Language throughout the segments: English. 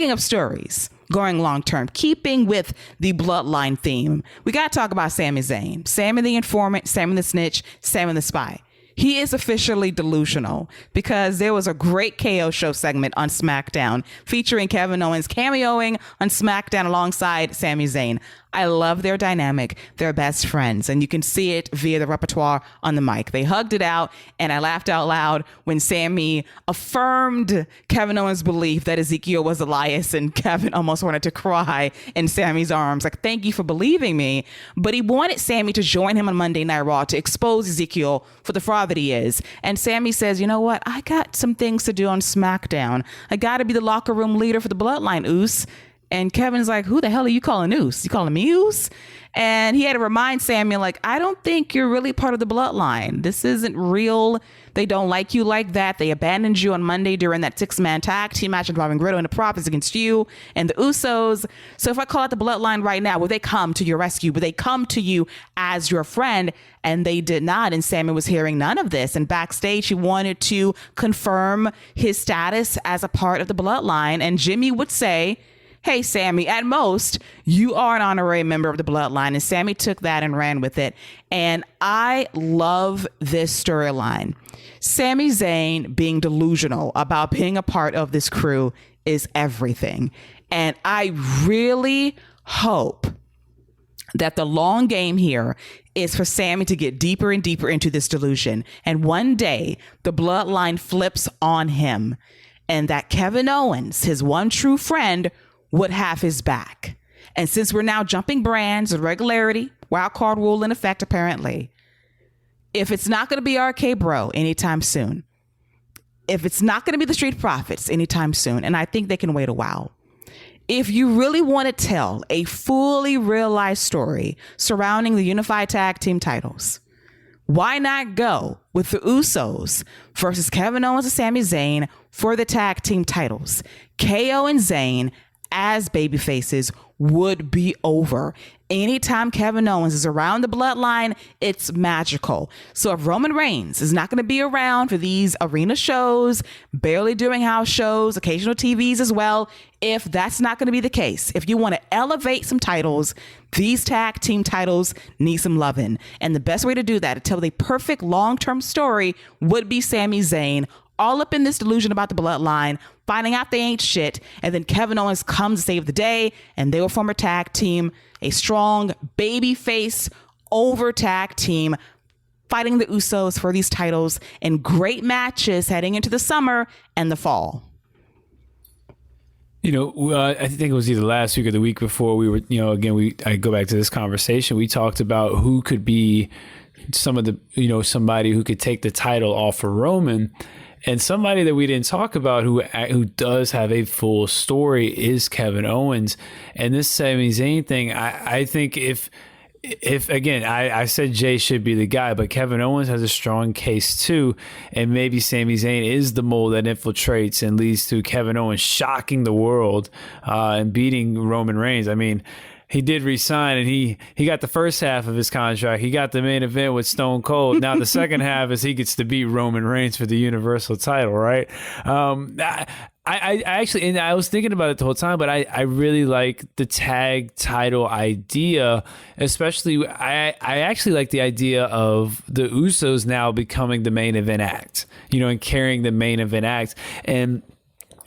speaking of stories going long term, keeping with the bloodline theme, we got to talk about Sami Zayn. Sami the informant, Sami the snitch, Sami the spy. He is officially delusional because there was a great KO show segment on SmackDown featuring Kevin Owens cameoing on SmackDown alongside Sami Zayn. I love their dynamic. They're best friends, and you can see it via the repertoire on the mic. They hugged it out, and I laughed out loud when Sami affirmed Kevin Owens' belief that Ezekiel was Elias, and Kevin almost wanted to cry in Sami's arms. Like, thank you for believing me. But he wanted Sami to join him on Monday Night Raw to expose Ezekiel for the fraud that he is. And Sami says, you know what? I got some things to do on SmackDown. I got to be the locker room leader for the Bloodline, Oos. And Kevin's like, who the hell are you calling Oos? You calling me Oos? And he had to remind Sami, like, I don't think you're really part of the Bloodline. This isn't real. They don't like you like that. They abandoned you on Monday during that 6-man tag team match involving Riddle and the Profits against you and the Usos. So if I call out the Bloodline right now, will they come to your rescue? Will they come to you as your friend? And they did not. And Sami was hearing none of this. And backstage, he wanted to confirm his status as a part of the Bloodline. And Jimmy would say, hey, Sami, at most, you are an honorary member of the Bloodline. And Sami took that and ran with it. And I love this storyline. Sami Zayn being delusional about being a part of this crew is everything. And I really hope that the long game here is for Sami to get deeper and deeper into this delusion. And one day, the Bloodline flips on him. And that Kevin Owens, his one true friend, would have his back. And since we're now jumping brands of regularity, wild card rule in effect, apparently, if it's not going to be RK Bro anytime soon, if it's not going to be the Street Profits anytime soon, and I think they can wait a while, if you really want to tell a fully realized story surrounding the unified tag team titles, why not go with the Usos versus Kevin Owens and Sami Zayn for the tag team titles? KO and Zayn as babyfaces would be over. Anytime Kevin Owens is around the Bloodline, it's magical. So if Roman Reigns is not going to be around for these arena shows, barely doing house shows, occasional TVs as well, if that's not going to be the case, if you want to elevate some titles, these tag team titles need some loving. And the best way to do that, to tell the perfect long-term story, would be Sami Zayn all up in this delusion about the Bloodline, finding out they ain't shit, and then Kevin Owens comes to save the day, and they will form a tag team, a strong babyface over tag team, fighting the Usos for these titles in great matches heading into the summer and the fall. You know, I think it was either last week or the week before we were, you know, again, I go back to this conversation. We talked about who could be some of the, you know, somebody who could take the title off of Roman. And somebody that we didn't talk about who does have a full story is Kevin Owens. And this Sami Zayn thing, I think if again, I said Jay should be the guy, but Kevin Owens has a strong case too. And maybe Sami Zayn is the mole that infiltrates and leads to Kevin Owens shocking the world and beating Roman Reigns. I mean, he did resign, and he got the first half of his contract. He got the main event with Stone Cold. Now the second half is he gets to beat Roman Reigns for the Universal title, right? I actually, and I was thinking about it the whole time, but I really like the tag title idea, especially I actually like the idea of the Usos now becoming the main event act, you know, and carrying the main event act. And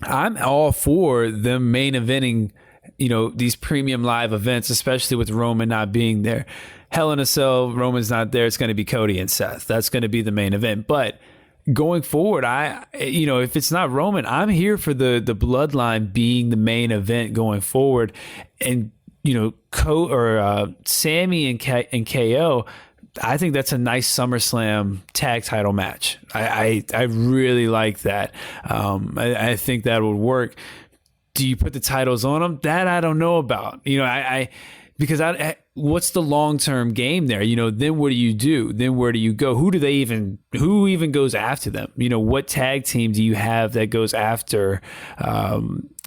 I'm all for them main eventing, you know, these premium live events, especially with Roman not being there. Hell in a Cell, Roman's not there. It's going to be Cody and Seth. That's going to be the main event. But going forward, you know, if it's not Roman, I'm here for the Bloodline being the main event going forward. And, you know, Sami and KO, I think that's a nice SummerSlam tag title match. I really like that. I think that would work. Do you put the titles on them? That I don't know about. You know, because what's the long-term game there? You know, then what do you do? Then where do you go? Who even goes after them? You know, what tag team do you have that goes after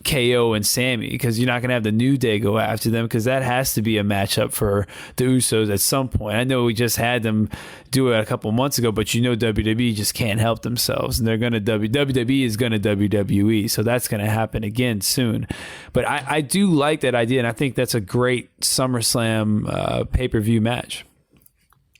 KO and Sami, because you're not going to have the New Day go after them, because that has to be a matchup for the Usos at some point. I know we just had them do it a couple months ago, but WWE just can't help themselves, and they're going to WWE is going to WWE, so that's going to happen again soon. But I do like that idea, and I think that's a great SummerSlam pay-per-view match.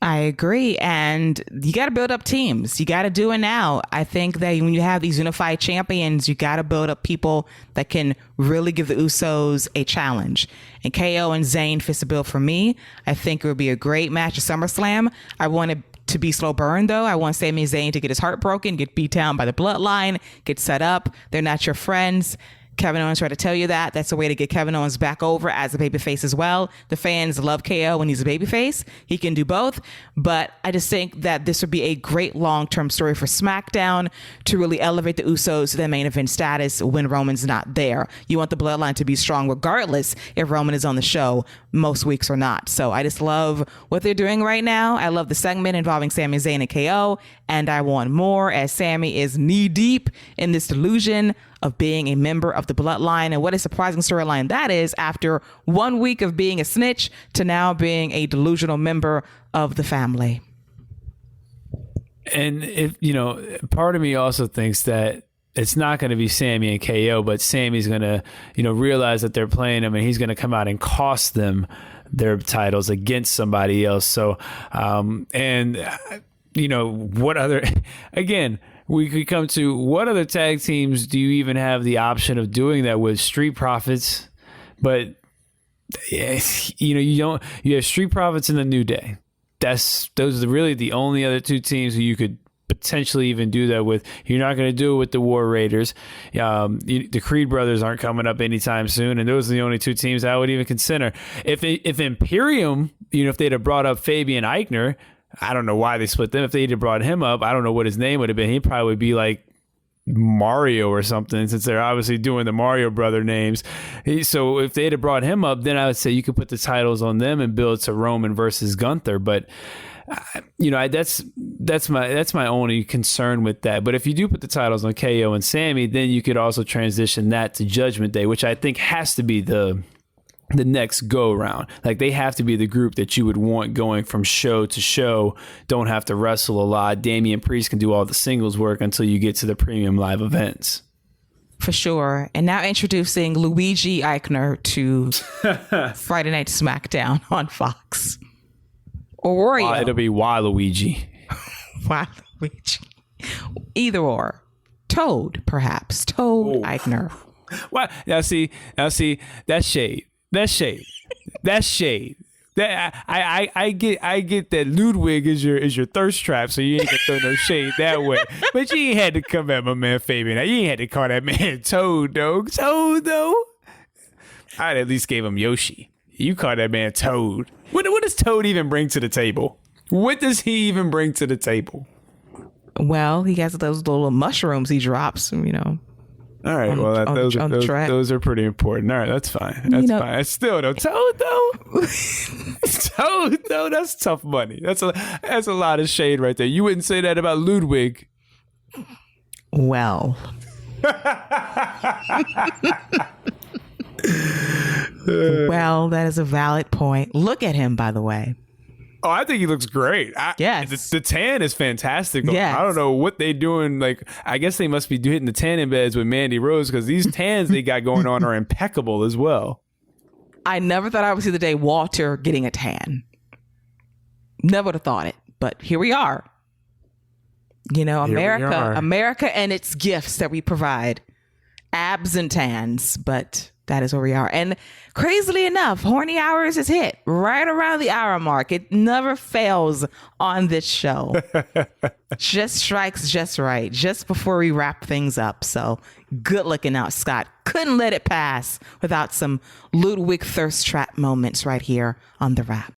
I agree. And you got to build up teams. You got to do it now. I think that when you have these unified champions, you got to build up people that can really give the Usos a challenge. And KO and Zayn fits the bill for me. I think it would be a great match at SummerSlam. I want it to be slow burn, though. I want Sami Zayn to get his heart broken, get beat down by the Bloodline, get set up. They're not your friends. Kevin Owens tried to tell you that. That's a way to get Kevin Owens back over as a babyface as well. The fans love KO when he's a babyface. He can do both. But I just think that this would be a great long-term story for SmackDown to really elevate the Usos to their main event status when Roman's not there. You want the Bloodline to be strong regardless if Roman is on the show most weeks or not. So I just love what they're doing right now. I love the segment involving Sami Zayn and KO. And I want more, as Sami is knee-deep in this delusion of being a member of the Bloodline. And what a surprising storyline that is, after 1 week of being a snitch to now being a delusional member of the family. And if part of me also thinks that it's not going to be Sami and KO, but Sami's going to, realize that they're playing him, and he's going to come out and cost them their titles against somebody else. So, what other, again, we could come to what other tag teams do you even have the option of doing that with? Street Profits, but you have Street Profits in the New Day. Those are really the only other two teams who you could potentially even do that with. You're not going to do it with the War Raiders. The Creed brothers aren't coming up anytime soon, and those are the only two teams I would even consider. If Imperium, if they'd have brought up Fabian Eichner, I don't know why they split them. If they'd have brought him up, I don't know what his name would have been. He probably would be like Mario or something, since they're obviously doing the Mario brother names. So if they'd have brought him up, then I would say you could put the titles on them and build to Roman versus Gunther. But that's my only concern with that. But if you do put the titles on KO and Sami, then you could also transition that to Judgment Day, which I think has to be the next go round. Like, they have to be the group that you would want going from show to show, don't have to wrestle a lot. Damian Priest can do all the singles work until you get to the premium live events. For sure. And now introducing Luigi Eichner to Friday Night SmackDown on Fox. Or Wario. It'll be Waluigi. Waluigi. Either or. Toad, perhaps. Toad Eichner. What? Now see, that's shade. That's shade. That's shade. That I get that Ludwig is your thirst trap, so you ain't gonna throw no shade that way. But you ain't had to come at my man Fabian. You ain't had to call that man Toad, dog. Toad, though. I'd at least gave him Yoshi. You call that man Toad. What does Toad even bring to the table? What does he even bring to the table? Well, he has those little mushrooms he drops, All right, those are pretty important. All right, that's fine. That's fine. I still don't. Toad, though. Toad, though. That's tough money. That's a lot of shade right there. You wouldn't say that about Ludwig. Well. Well, that is a valid point. Look at him, by the way. Oh, I think he looks great. Yes. The tan is fantastic. Yes. I don't know what they doing. Like, I guess they must be hitting the tanning beds with Mandy Rose, because these tans they got going on are impeccable as well. I never thought I would see the day Walter getting a tan. Never would have thought it, but here we are. America and its gifts that we provide. Abs and tans, but that is where we are. And crazily enough, Horny Hours is hit right around the hour mark. It never fails on this show. Just strikes just right, just before we wrap things up. So good looking out, Scott. Couldn't let it pass without some Ludwig thirst trap moments right here on The Wrap.